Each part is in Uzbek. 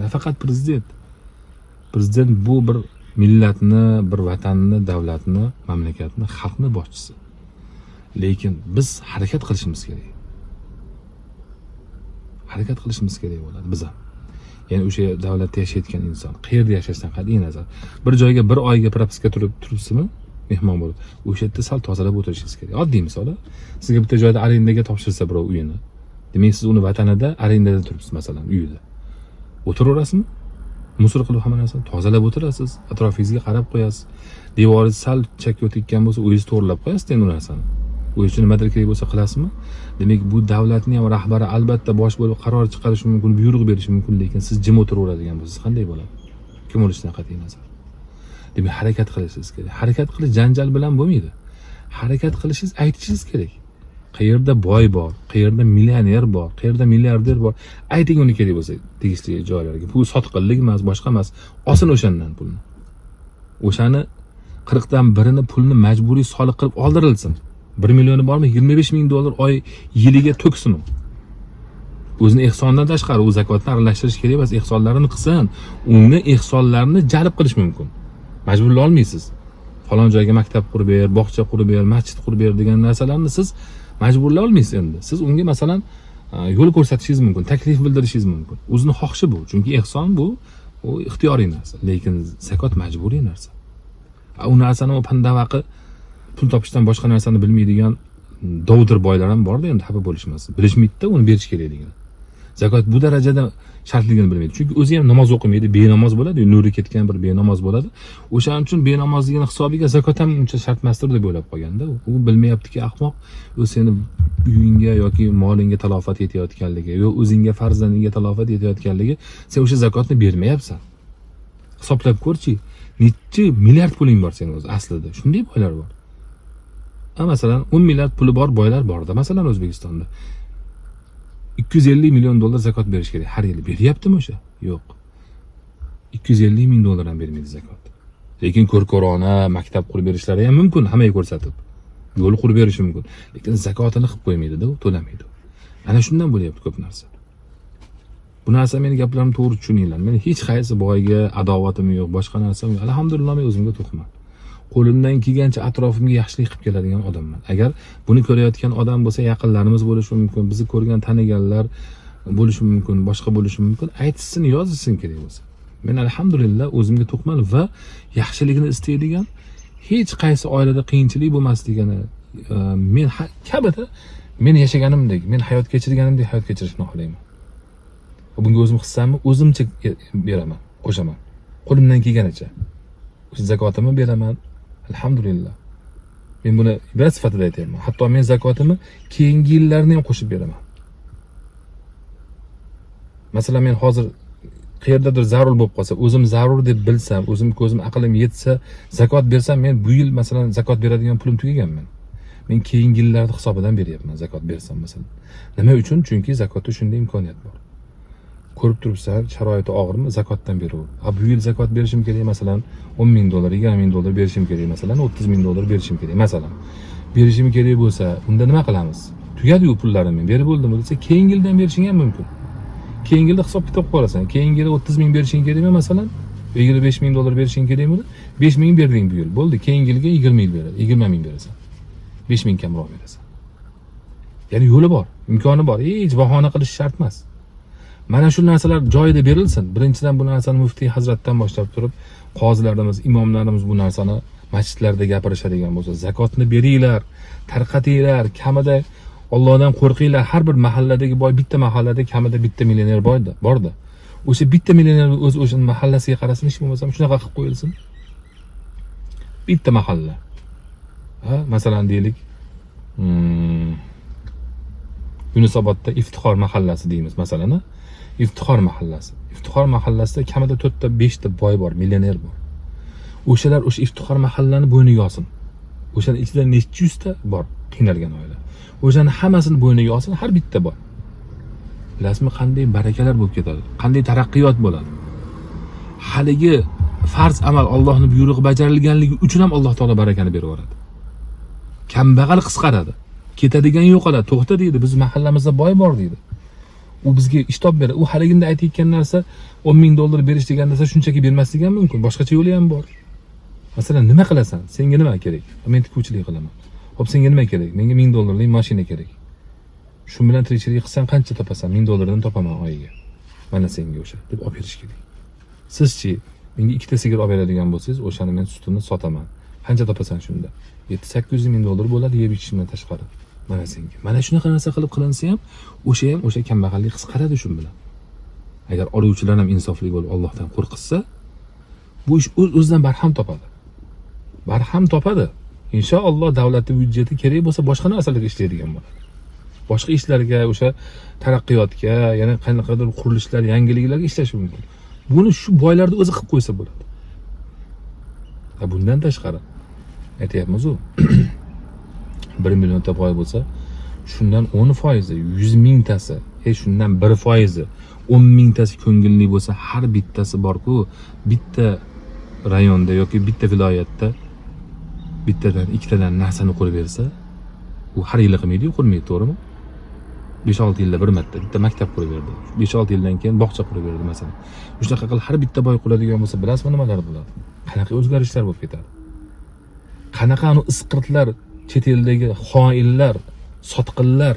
Nafaqat prezident bu bir millatni, bir vatanni, davlatni, mamlakatni, xalqni boshchisi. Lekin biz harakat qilishimiz kerak. Harakat qilishimiz kerak bo'ladi biz ham. Ya'ni o'sha davlatda yashayotgan inson qayerda yashashdan qat'iy nazar bir joyga bir oyga propiska turibsizmi, mehmon bo'lib, o'sha yerda sal tozalab o'tirishingiz kerak. Oddiy misol, sizga bitta joyda arendaga topshirsa birov uyini, demak siz uni vatanida arendada turibsiz, masalan, uyida. O'tiraverasizmi? Musor qilib hamma narsani tozalab o'tirasiz, atrofingizga qarab qo'yasiz. Devoringiz sal chakka o'tgan bo'lsa, o'zingiz to'g'rilab qo'yasiz endi u narsani. Bu uchun nimadir kerak bo'lsa qilasizmi? Demak, bu davlatning ham rahbari albatta bosh bo'lib qaror chiqarishi mumkin, buyruq berishi mumkin, lekin siz jim o'tiraveradigan bo'lsangiz qanday bo'ladi? Kim bo'lishidan qat'iy nazar. Demak, harakat qilishingiz kerak. Harakat qilish janjal bilan bo'lmaydi. Harakat qilishingiz aytishingiz kerak. Qayerda boy bor, qayerda millioner bor, qayerda milliarder bor, ayting uni kerak bo'lsa tegishli joylarga. Bu sotqinlik emas, boshqa emas. Olsin o'shandan pulni. O'shani 40 dan birini pulni majburiy soliq qilib oldirilsin. 1 millioni bormi? 25 ming dollar oy yiliga to'ksin. O'zini ehsondan tashqari u zakotni aralashtirish kerak emas, ehsonlarini qilsin. Uni ehsonlarini jalb qilish mumkin. Majburlay olmaysiz. Falon joyga maktab qurib ber, bog'cha qurib ber, masjid qurib ber degan narsalarni siz majburlay olmaysiz endi. Siz unga masalan yo'l ko'rsatishingiz mumkin, taklif bildirishingiz mumkin. O'zini xohishi bu. Chunki ehson bu ixtiyoriy narsa, lekin zakot majburiy narsa. U narsani o pandavaqi pul topishdan boshqa narsani bilmaydigan dovdir boylar ham bor-da, endi xafa bo'lishmas. Bilishmaydi-da uni berish kerakligini. Zakot bu darajada shartligini bilmaydi. Chunki o'zi ham namoz o'qimaydi, benamoz bo'ladi, nuri ketgan bir benamoz bo'ladi. O'shaning uchun benamozligini hisobiga zakot ham uncha shart emasdir deb o'ylab qolganda, u bilmayaptiki ahmoq, u seni uyingga yoki molingga talofat yetayotganligi, yo o'zingga farzandingga talofat yetayotganligi, sen o'sha zakotni bermayapsan. Hisoblab ko'rchi, necha milliard puling bor sening o'zi aslida. Shunday boylar bor. Masalan 10 milliard puli bor boylar borda, masalan O'zbekistonda. 250 million dollar zakot berish kerak har yili. Beryaptimi o'sha? Yo'q. 250 ming dollar ham bermaydi zakot. Lekin ko'rkorona maktab qurib berishlari ham mumkin, hammaga ko'rsatib. Yo'l qurib berishi mumkin. Lekin zakotini qilib qo'ymaydi-da, u to'lamaydi. Ana shundan bo'lyapti ko'p narsa. Bu narsa meni gaplarimni to'g'ri tushuninglar. Men hech qaysi boyga adovatim yo'q, boshqa narsam yo'q. Alhamdulillah men o'zimga to'qman. Qo'limdan kelgancha atrofimga yaxshilik qilib keladigan odamman. Agar buni ko'rayotgan odam bo'lsa, yaqinlarimiz bo'lishi mumkin, bizni ko'rgan, taniganlar bo'lishi mumkin, boshqa bo'lishi mumkin, aytsin, yozsin kerak bo'lsa. Men alhamdulillah o'zimga to'qman va yaxshiligini istaydigan, hech qaysi oilada qiyinchilik bo'lmasligini, men kabada men yashaganimdek, men hayot kechirganimdek hayot kechirishni xohlayman. Bunga o'zim hissamni o'zimcha beraman, qo'shaman. Qo'limdan kelganicha. O'z zakotimni beraman. Alhamdulillah. Men buni ibrat sifatida aytayapman. Hatto men zakotimni keyingi yillarni ham qo'shib beraman. Masalan, men hozir qayerdadir zarur bo'lib qolsa, o'zim zarur deb bilsam, o'zim ko'zim aqlim yetsa, zakot bersam, men bu yil masalan zakot beradigan pulim tugaganman. Men keyingi yillarda hisobidan beryapman zakot bersam masalan. Nima uchun? Chunki zakotda shunday imkoniyat bor. Ko'rib turibsan, sharoiti og'irmi, zakotdan beraver. Bu yil zakot berishim kerak, masalan 10 ming dollar, 20 ming dollar berishim kerak, masalan 30 ming dollar berishim kerak, masalan. Berishim kerak bo'lsa, unda nima qilamiz? Tugadi-yu pullarimni, berib bo'ldimi desa, keyingi yildan berishing ham mumkin. Keyingi yilda hisob kitob qilasan. Keyingi yilda 30 ming berishing kerakmi, masalan? 25 ming dollar berishing kerakmi? 5 ming berding bu yil. Bo'ldi, keyingi yilga 20 ming beradi, 20 ming berasan. 5 ming kamroq berasan. Ya'ni yo'li bor, imkoni bor. Hech bahona qilish shart emas. Mana shu narsalar joyida berilsin. Birinchidan bu narsani muftiy hazratdan boshlab turib, qozilarimiz, imomlarimiz bu narsani masjidlarda gapirishadigan bo'lsa, zakotni beringlar, tarqatinglar, kamida Allohdan qo'rqinglar. Har bir mahalladagi boy, bitta mahallada kamida bitta millioner borda. O'sha bitta millioner o'z o'shaning mahallasiga qarasin, hech bo'lmasa shunaqa qilib qo'yilsin. Bitta mahalla. Masalan deylik, Yunusobodda Iftixor mahallasi deymiz, masalan, Iftixor mahallasi. Iftixor mahallasida kamida 4 ta 5 ta boy bor, millioner bor. O'shalar o'sha Iftixor mahallani bo'yniga olsin. O'shaning ichida necha yuzta bor qiynalgan oila. O'shani hammasini bo'yniga olsin, har bitta bor. Bilasizmi, qanday barakalar bo'lib ketadi, qanday taraqqiyot bo'ladi. Haligi farz amal Allohning buyrug'i bajarilganligi uchun ham Alloh taolo barakani berib yuboradi. Kambag'al qisqaradi. Ketadigan yo'qoladi. To'xta deydi, biz mahallamizda boy bor deydi. U bizga ish topib beradi. U haliginda aytayotgan narsa 10 ming dollar berish degan narsa shunchaki bermasligi ham mumkin. Boshqacha yo'li ham bor. Masalan, nima qilasan? Senga nima kerak? Men tikuvchilik qilaman. Xo'p, senga nima kerak? Menga 1000 dollarlik mashina kerak. Shu bilan tirikchilik qilsang qancha topasan? 1000 dollardan topaman oyiga. Mana senga o'sha deb olib berish kerak. Sizchi, menga ikkita sigir olib beradigan bo'lsangiz, o'shani men sutini sotaman. Qancha topasan shunda? 7-800 ming dollar bo'ladi yeb ichishdan tashqari. Mana senga. Mana shunaqa narsa qilib qilinsa ham, o'sha kambag'allik qisqaradi shu bilan. Agar oluvchilar ham insofli bo'lib Allohdan qo'rqsa, bu ish o'zidan barham topadi. Barham topadi. Inshaalloh davlatning byudjeti kerak bo'lsa boshqa narsalarga ishlaydigan bo'ladi. Boshqa ishlarga, o'sha taraqqiyotga, yana qanaqadir qurilishlar, yangiliklarga ishlash mumkin. Buni shu boylarni o'zi qilib qo'ysa bo'ladi. Bundan tashqari aytayapmiz-ku 1 millionta boy bo'lsa, shundan 10%, 100 mingtasi, shundan 1%, 10 mingtasi ko'ngilli bo'lsa, har bittasi bor-ku, bitta rayonda yoki bitta viloyatda bittadan, ikkitadan narsani qurib bersa, u har yili qilmaydi-ku, qurmaydi, to'g'rimi? 5-6 yilda bir marta bitta maktab qurib berdi. 5-6 yildan keyin bog'cha qurib berdi masalan. Shunaqa qilib har bitta boy quradigan bo'lsa, bilasizmi nimalar bo'ladi? Qanaqa o'zgarishlar bo'lib ketadi? Qanaqa anu isqirtlar, chet eldagi xoinlar, sotqinlar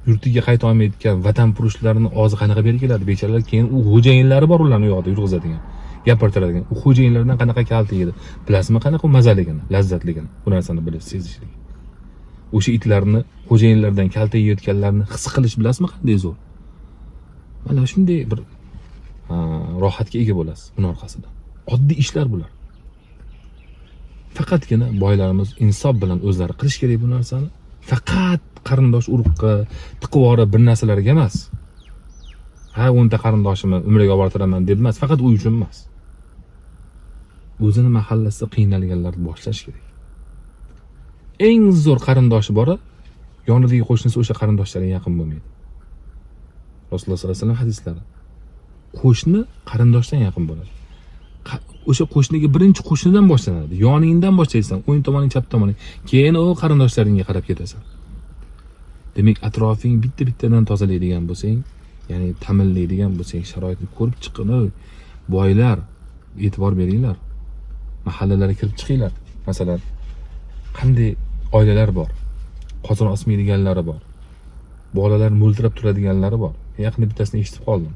yurtiga qayta olmayotgan vatanpurushlarning og'zi qanaqa berkiladi? Bechoralar keyin u xo'jayinlari bor ularni yo'qda yurg'izadigan, gapirtiradigan. U xo'jayinlardan qanaqa kalta yedi? Bilasizmi qanaqa mazzaligini, lazzatligini? Bu narsani bilib sezishlik. O'sha itlarni xo'jayinlardan kalta yeyotganlarni his qilish bilasizmi qanday zo'r? Mana shunday bir rohatga ega bo'lasiz buning orqasidan. Oddiy ishlar bular. Faqatgina boylarimiz insof bilan o'zlari qilish kerak bu narsani. Faqat qarindosh urug'ga, tiqvora bir narsalarga emas. 10 ta qarindoshimni umraga olib bortiraman deb emas, faqat u uchun emas. O'zini mahallasida qiynalganlarni boshlash kerak. Eng zo'r qarindoshi bor-a, yonidagi qo'shnisi o'sha qarindoshlariga yaqin bo'lmaydi. Rasululloh sollallohu alayhi vasallam hadislari. Qo'shni qarindoshdan yaqin bo'ladi. O'sha qo'shniga birinchi qo'shnidan boshlanadi. Yoningdan boshlaysan, o'ng tomoning, chap tomoning, keyin u qarindoshlaringga qarab ketasan. Demak, atrofing bitta-bittadan tozalaydigan bo'lsang, ya'ni ta'minlaydigan bo'lsang, sharoitni ko'rib chiqin. Boylar, e'tibor beringlar. Mahallalarga kirib chiqinglar. Masalan, qanday oilalar bor? Qozon osmaydiganlari bor. Bolalar mo'ltirab turadiganlari bor. Yaqinda bittasini eshitib qoldim.